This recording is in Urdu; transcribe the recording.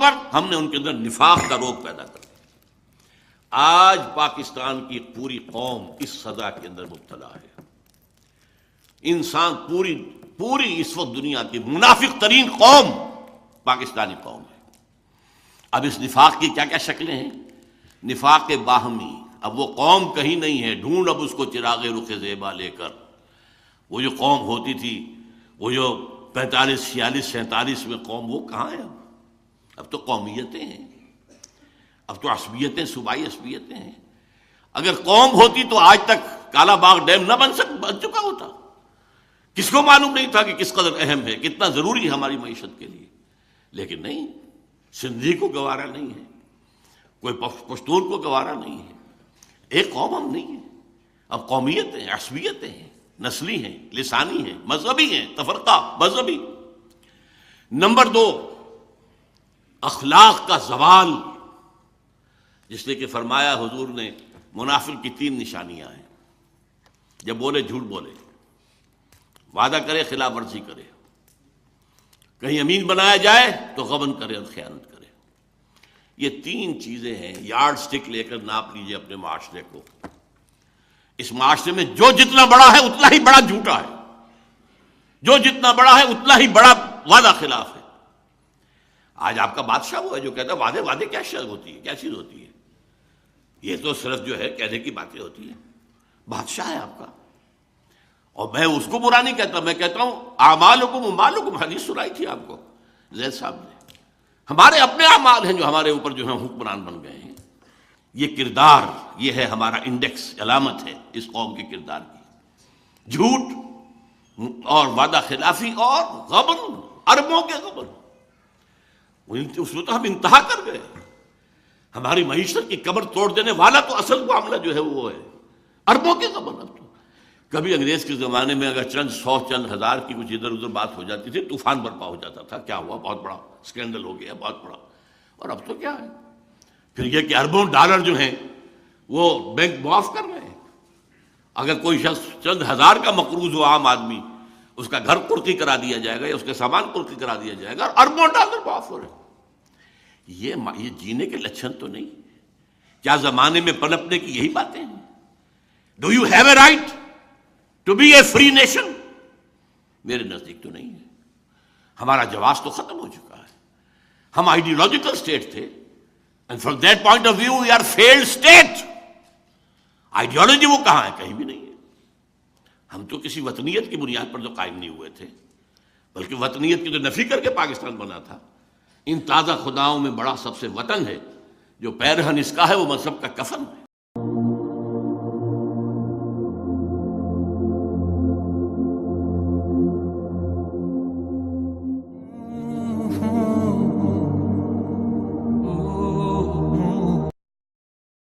پر ہم نے ان کے اندر نفاق کا روگ پیدا کر دیا۔ آج پاکستان کی پوری قوم اس سزا کے اندر مبتلا ہے۔ انسان پوری اس وقت دنیا کی منافق ترین قوم پاکستانی قوم ہے۔ اب اس نفاق کی کیا کیا شکلیں ہیں؟ نفاق باہمی، اب وہ قوم کہیں نہیں ہے، ڈھونڈ اب اس کو چراغ رخ زیبا لے کر۔ وہ جو قوم ہوتی تھی، وہ جو 45 46 47 میں قوم، وہ کہاں ہے اب تو قومیتیں ہیں، اب تو عصبیتیں، صوبائی عصبیتیں ہیں۔ اگر قوم ہوتی تو آج تک کالا باغ ڈیم نہ بن چکا ہوتا۔ کس کو معلوم نہیں تھا کہ کس قدر اہم ہے، کتنا ضروری ہے ہماری معیشت کے لیے؟ لیکن نہیں، سندھی کو گوارا نہیں ہے، کوئی پشتون کو گوارا نہیں ہے، ایک قوم ہم نہیں ہے۔ اب قومیتیں، عصبیتیں ہیں، نسلی ہیں، لسانی ہیں، مذہبی ہیں، تفرقہ مذہبی۔ نمبر 2، اخلاق کا زوال، جس نے کہ فرمایا حضور نے منافق کی 3 نشانیاں ہیں۔ جب بولے جھوٹ بولے، وعدہ کرے خلاف ورزی کرے، کہیں امین بنایا جائے تو غبن کرے اور خیانت کرے۔ یہ 3 چیزیں ہیں، یارڈ سٹک لے کر ناپ لیجئے اپنے معاشرے کو۔ اس معاشرے میں جو جتنا بڑا ہے اتنا ہی بڑا جھوٹا ہے، جو جتنا بڑا ہے اتنا ہی بڑا وعدہ خلاف ہے۔ آج آپ کا بادشاہ وہ ہے جو کہتا ہے وعدے کیا شے ہوتی ہے، کیا چیز ہوتی ہے؟ یہ تو صرف جو ہے کہنے کی باتیں ہوتی ہیں۔ بادشاہ ہے آپ کا، اور میں اس کو برا نہیں کہتا، میں کہتا ہوں اعمالکم اموالکم، حدیث سنائی تھی آپ کو زید صاحب نے۔ ہمارے اپنے اعمال ہیں جو ہمارے اوپر جو ہیں حکمران بن گئے ہیں۔ یہ کردار، یہ ہے ہمارا انڈیکس، علامت ہے اس قوم کے کردار کی۔ جھوٹ اور وعدہ خلافی اور غبن، اربوں کے غبن، اس میں تو ہم انتہا کر گئے۔ ہماری معیشت کی کمر توڑ دینے والا تو اصل معاملہ جو ہے وہ ہے اربوں کے غبن۔ اب تو کبھی انگریز کے زمانے میں اگر چند 100 چند ہزار کی کچھ ادھر ادھر بات ہو جاتی تھی، طوفان برپا ہو جاتا تھا، کیا ہوا، بہت بڑا اسکینڈل ہو گیا، بہت بڑا۔ اور اب تو کیا ہے، پھر یہ کہ اربوں ڈالر جو ہیں وہ بینک معاف کر رہے ہیں۔ اگر کوئی شخص چند ہزار کا مقروض ہو، عام آدمی، اس کا گھر قرضی کرا دیا جائے گا یا اس کے سامان قرضی کرا دیا جائے گا، اور اربوں ڈالر معاف ہو رہے ہیں۔ یہ جینے کے لچھن تو نہیں۔ کیا زمانے میں پنپنے کی یہی باتیں ہیں؟ Do you have a right to be a free nation? میرے نزدیک تو نہیں ہے۔ ہمارا جواز تو ختم ہو چکا ہے۔ ہم آئیڈیولوجیکل اسٹیٹ تھے، and from that point of view we are failed state. Ideology وہ کہاں ہے؟ کہیں بھی نہیں ہے۔ ہم تو کسی وطنیت کی بنیاد پر جو قائم نہیں ہوئے تھے، بلکہ وطنیت کی تو نفی کر کے پاکستان بنا تھا۔ ان تازہ خداؤں میں بڑا سب سے وطن ہے، جو پیرہن اس کا ہے وہ مذہب کا کفن ہے۔